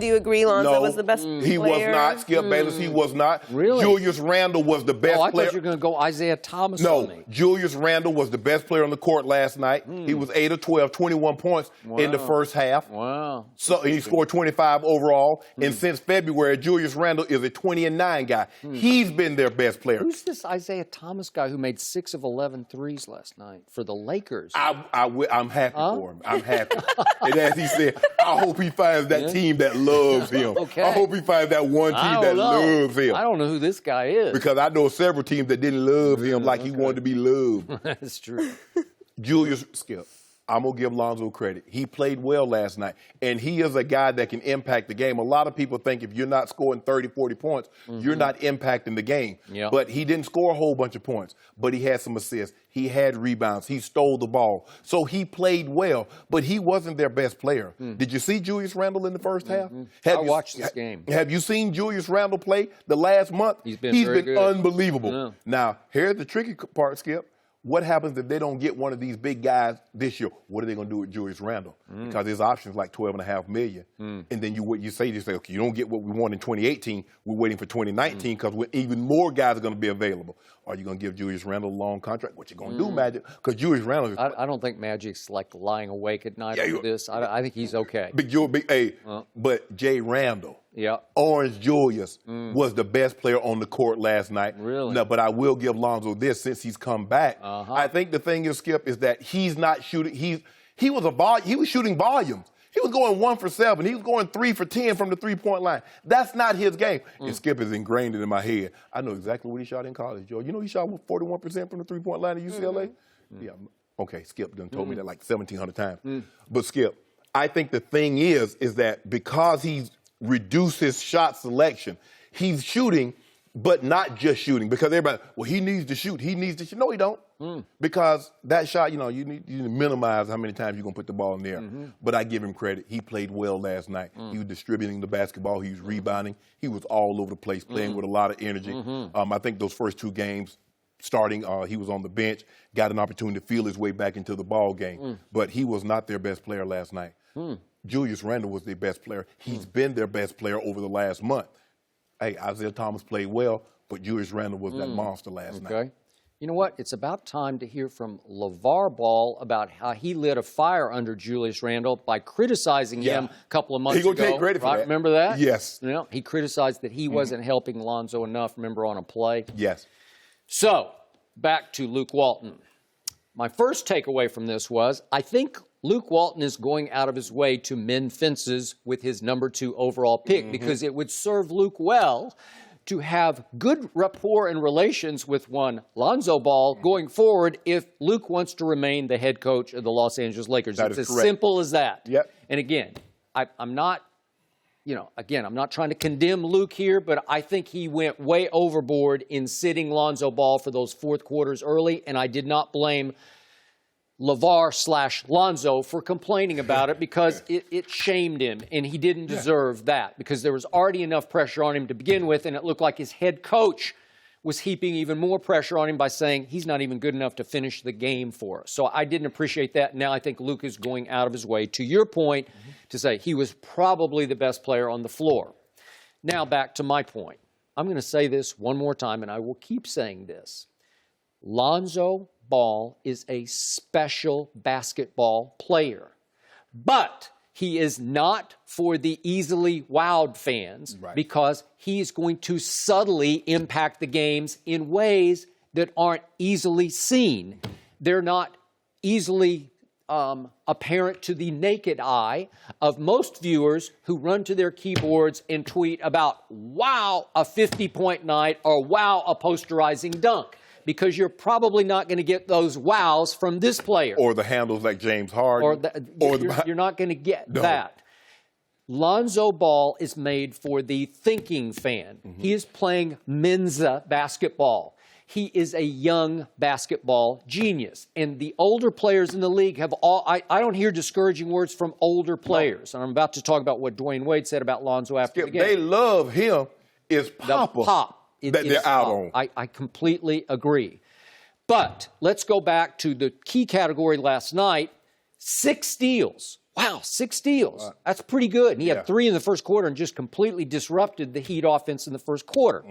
Do you agree Lonzo was the best player? He was not. Skip Bayless, he was not. Really? Julius Randle was the best I player. thought you were going to go Isaiah Thomas No, on me. Julius Randle was the best player on the court last night. He was 8 of 12, 21 points in the first half. Wow. So he scored 25 overall. And since February, Julius Randle is a 20-9 guy. He's been their best player. Who's this Isaiah Thomas guy who made 6 of 11 threes last night for the Lakers? I'm happy for him. I'm happy. And as he said, I hope he finds that team that loves him. Okay. I hope he finds that one team that loves him. I don't know who this guy is. Because I know several teams that didn't love him like he wanted to be loved. That's true. Julius, Skip, I'm going to give Lonzo credit. He played well last night, and he is a guy that can impact the game. A lot of people think if you're not scoring 30, 40 points, you're not impacting the game. Yep. But he didn't score a whole bunch of points, but he had some assists. He had rebounds. He stole the ball. So he played well, but he wasn't their best player. Did you see Julius Randle in the first half? I watched this game. Have you seen Julius Randle play the last month? He's been unbelievable. Yeah. Now, here's the tricky part, Skip. What happens if they don't get one of these big guys this year? What are they going to do with Julius Randle? Because his option is like $12.5 million. And then you say, okay, you don't get what we want in 2018. We're waiting for 2019 because even more guys are going to be available. Are you going to give Julius Randle a long contract? What you going to do, Magic? Because Julius Randle I don't think Magic's like lying awake at night over this. I think he's okay. But Jay Randle. Yeah. Orange Julius was the best player on the court last night. Really? No, but I will give Lonzo this since he's come back. I think the thing is, Skip, is that he's not shooting. He was shooting volumes. He was going 1 for 7. He was going 3 for 10 from the three-point line. That's not his game. And Skip is ingrained in my head. I know exactly what he shot in college, Joe. You know he shot 41% from the three-point line at UCLA? Yeah. Okay, Skip done told me that like 1,700 times. But Skip, I think the thing is that because he's reduced his shot selection, he's shooting, but not just shooting. Because everybody, well, he needs to shoot. He needs to shoot. No, he don't. Because that shot, you need to minimize how many times you're going to put the ball in there. But I give him credit. He played well last night. He was distributing the basketball. He was rebounding. He was all over the place, playing with a lot of energy. I think those first 2 games, starting, he was on the bench, got an opportunity to feel his way back into the ball game. But he was not their best player last night. Julius Randle was their best player. He's been their best player over the last month. Hey, Isaiah Thomas played well, but Julius Randle was that monster last night. You know what? It's about time to hear from LeVar Ball about how he lit a fire under Julius Randle by criticizing him a couple of months ago. He's going to take credit for that. Remember that? Yes. He criticized that he wasn't helping Lonzo enough, remember, on a play? Yes. So, back to Luke Walton. My first takeaway from this was, I think Luke Walton is going out of his way to mend fences with his number 2 overall pick because it would serve Luke well to have good rapport and relations with one Lonzo Ball going forward if Luke wants to remain the head coach of the Los Angeles Lakers. That it's is as correct. simple as that. Yep. And again, I'm not, I'm not trying to condemn Luke here, but I think he went way overboard in sitting Lonzo Ball for those fourth quarters early, and I did not blame LeVar/Lonzo for complaining about it because it shamed him, and he didn't deserve that because there was already enough pressure on him to begin with, and it looked like his head coach was heaping even more pressure on him by saying he's not even good enough to finish the game for us. So I didn't appreciate that. Now I think Luke is going out of his way, to your point, to say he was probably the best player on the floor. Now back to my point. I'm going to say this one more time, and I will keep saying this. Lonzo Ball is a special basketball player, but he is not for the easily wowed fans because he's going to subtly impact the games in ways that aren't easily seen. They're not easily apparent to the naked eye of most viewers who run to their keyboards and tweet about, wow, a 50-point night, or wow, a posterizing dunk. Because you're probably not going to get those wows from this player. Or the handles like James Harden. You're not going to get that. Lonzo Ball is made for the thinking fan. He is playing Mensa basketball. He is a young basketball genius. And the older players in the league have all... I don't hear discouraging words from older players. And I'm about to talk about what Dwayne Wade said about Lonzo after the game. They love him. It's Papa. That they're out on. I completely agree. But let's go back to the key category last night. 6 steals Wow, 6 steals. That's pretty good. And he had 3 in the first quarter and just completely disrupted the Heat offense in the first quarter.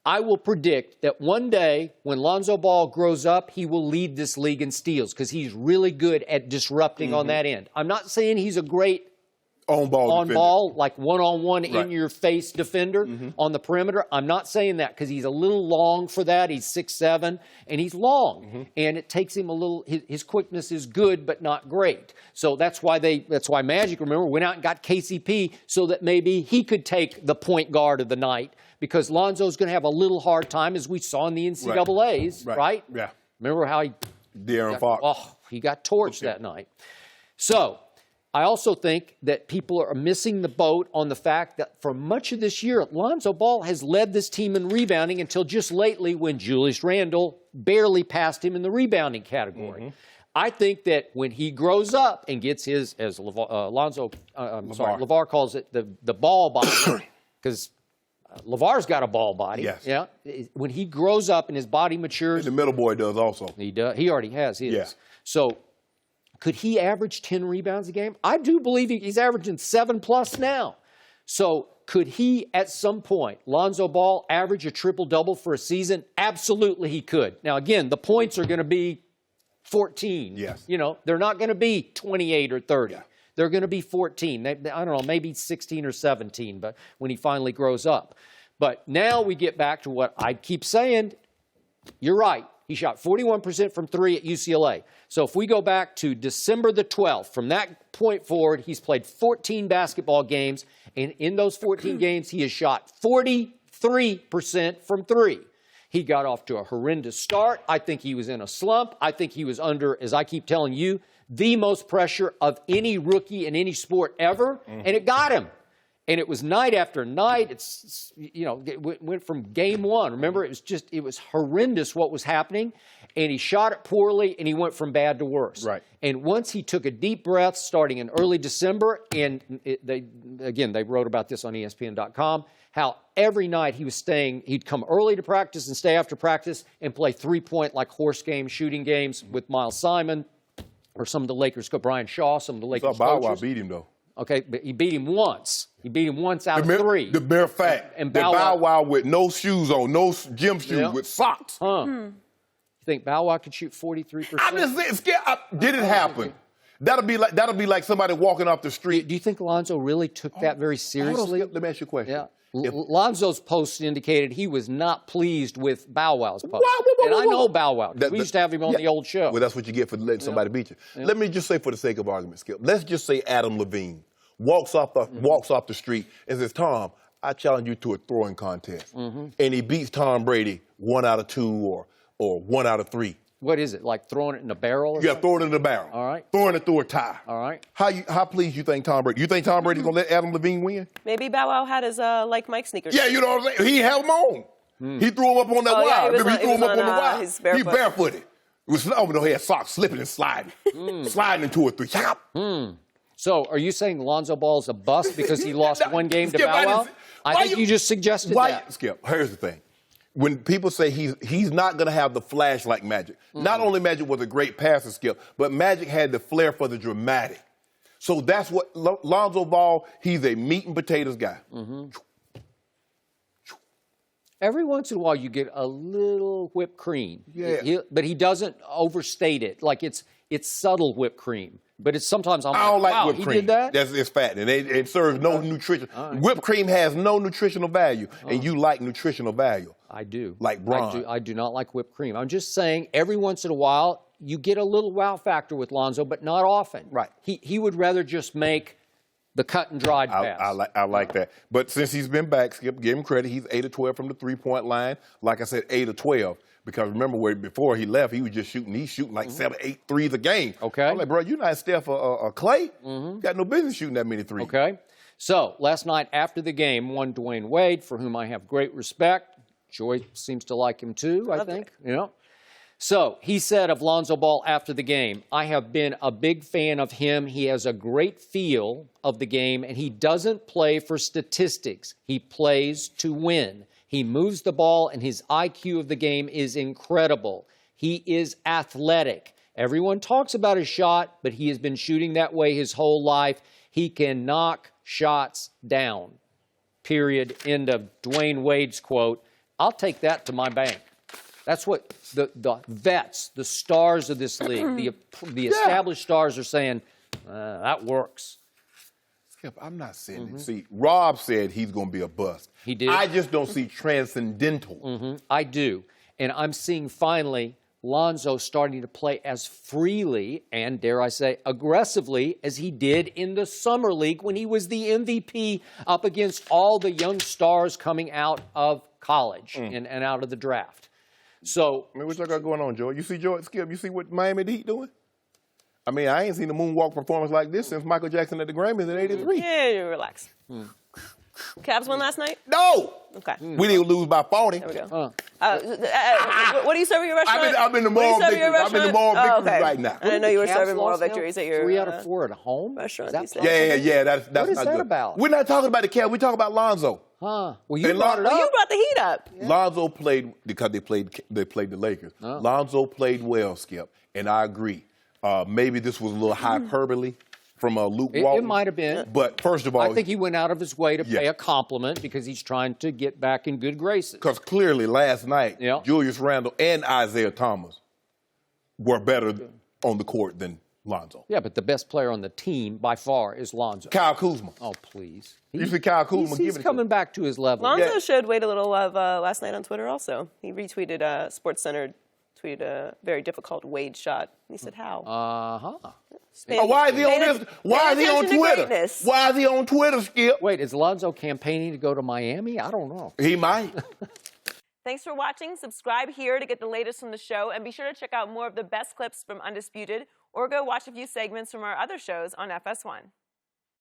I will predict that one day when Lonzo Ball grows up, he will lead this league in steals because he's really good at disrupting on that end. I'm not saying he's a great on-ball, like one-on-one in-your-face defender on the perimeter. I'm not saying that because he's a little long for that. He's 6'7", and he's long. And it takes him a little – his quickness is good but not great. So that's why Magic, remember, went out and got KCP so that maybe he could take the point guard of the night because Lonzo's going to have a little hard time, as we saw in the NCAAs, right? Yeah. Remember how he De'Aaron Fox. Oh, he got torched that night. So I also think that people are missing the boat on the fact that for much of this year, Lonzo Ball has led this team in rebounding until just lately when Julius Randle barely passed him in the rebounding category. I think that when he grows up and gets his, as LeVar calls it, the ball body, because LeVar's got a ball body. Yes. Yeah. When he grows up and his body matures. And the middle boy does also. He does. He already has his. Yeah. So could he average 10 rebounds a game? I do believe he's averaging 7+ now. So could he, at some point, Lonzo Ball, average a triple-double for a season? Absolutely he could. Now, again, the points are going to be 14. Yes. You know, they're not going to be 28 or 30. Yeah. They're going to be 14. I don't know, maybe 16 or 17, but when he finally grows up. But now we get back to what I keep saying. You're right. He shot 41% from 3 at UCLA. So if we go back to December the 12th, from that point forward, he's played 14 basketball games, and in those 14 games, he has shot 43% from 3. He got off to a horrendous start. I think he was in a slump. I think he was under, as I keep telling you, the most pressure of any rookie in any sport ever, and it got him. And it was night after night. It's, you know, it went from game one. Remember, it was horrendous what was happening. And he shot it poorly, and he went from bad to worse. Right. And once he took a deep breath starting in early December, and they wrote about this on ESPN.com, how every night he'd come early to practice and stay after practice and play three-point like horse game shooting games with Miles Simon or some of the Lakers, Brian Shaw, some of the Lakers Bow Wow coaches. beat him, though. Okay, but he beat him once. He beat him once out of 3. The mere fact and that Bow Wow with no shoes on, no gym shoes, with socks. You think Bow Wow could shoot 43%? I'm just saying, did it happen? That'll be like somebody walking off the street. Do you think Lonzo really took that very seriously? Let me ask you a question. Yeah. Lonzo's post indicated he was not pleased with Bow Wow's post. And I know Bow Wow. We used to have him on the old show. Well, that's what you get for letting somebody beat you. Let me just say, for the sake of argument, Skip, let's just say Adam Levine walks off the street and says, Tom, I challenge you to a throwing contest. And he beats Tom Brady 1 out of 2 or 1 out of 3. What is it, like throwing it in a barrel or something? Throwing it in the barrel. All right. Throwing it through a tie. All right. How pleased you think Tom Brady? You think Tom Brady's going to let Adam Levine win? Maybe Bow Wow had his Like Mike sneakers. Yeah, you know what I'm saying? He held them on. He threw them up on that wire. Yeah, Remember, he threw them up on the wire. He barefooted. He had socks slipping and sliding. Sliding into a 3. So are you saying Lonzo Ball's a bust because he lost one game to Bow Wow? I think you just suggested that. Skip, here's the thing. When people say he's not going to have the flash like Magic, not only Magic was a great passer, Skip, but Magic had the flair for the dramatic. So that's what Lonzo Ball, he's a meat and potatoes guy. Every once in a while you get a little whipped cream. Yeah. But he doesn't overstate it. Like it's subtle whipped cream. But it's sometimes I don't like wow, whipped cream. He did that? It's fat, and it serves no nutrition. Right. Whipped cream has no nutritional value, and you like nutritional value. I do. Like Bron. I do not like whipped cream. I'm just saying every once in a while you get a little wow factor with Lonzo, but not often. Right. He would rather just make the cut and dried pass. I like that. But since he's been back, Skip, give him credit. He's 8 of 12 from the three-point line. Like I said, 8 of 12. Because remember, before he left, he was just shooting. He's shooting like 7, 8 threes a game. Okay. I'm like, bro, you're not Steph or Clay. Got no business shooting that many threes. Okay. So last night after the game, one Dwayne Wade, for whom I have great respect. Joy seems to like him too, I think. You know. So he said of Lonzo Ball after the game, I have been a big fan of him. He has a great feel of the game, and he doesn't play for statistics. He plays to win. He moves the ball, and his IQ of the game is incredible. He is athletic. Everyone talks about his shot, but he has been shooting that way his whole life. He can knock shots down. Period. End of Dwayne Wade's quote. I'll take that to my bank. That's what the vets, the stars of this league, the established stars are saying, that works. Skip, I'm not saying it. See, Rob said he's going to be a bust. He did. I just don't see transcendental. I do. And I'm seeing finally Lonzo starting to play as freely and, dare I say, aggressively as he did in the Summer League when he was the MVP up against all the young stars coming out of college and out of the draft. So, I mean, what y'all got going on, Joe? You see Skip, you see what Miami Heat doing? I mean, I ain't seen a moonwalk performance like this since Michael Jackson at the Grammys in '83. Yeah, relax. Cavs won last night? No! Okay. We didn't lose by 40. There we go. What are you serving your restaurant? I'm in the moral victories. I'm in the moral victories right now. I didn't know you were Cavs serving moral lost now? victories at your 3 out of 4 at home restaurant. Is that Yeah. That's What is not that good. about? We're not talking about the Cavs. We're talking about Lonzo. Huh? Well, you And brought it Well, up. you brought the heat up. Lonzo played because they played the Lakers. Lonzo played well, Skip, and I agree. Maybe this was a little hyperbole from Luke Walton. It might have been. But first of all, I think he went out of his way to pay a compliment because he's trying to get back in good graces. because clearly last night, Julius Randle and Isaiah Thomas were better on the court than Lonzo. Yeah, but the best player on the team by far is Lonzo. Kyle Kuzma. Oh, please. You see Kyle Kuzma He's giving coming back to his level. Lonzo showed Wade a little love last night on Twitter also. He retweeted SportsCenter, tweeted a very difficult Wade shot. And he said, how? Uh-huh. Why is he on this? Why is he on Twitter? Why is he on Twitter, Skip? Wait, is Lonzo campaigning to go to Miami? I don't know. He might. Thanks for watching. Subscribe here to get the latest from the show, and be sure to check out more of the best clips from Undisputed, or go watch a few segments from our other shows on FS1.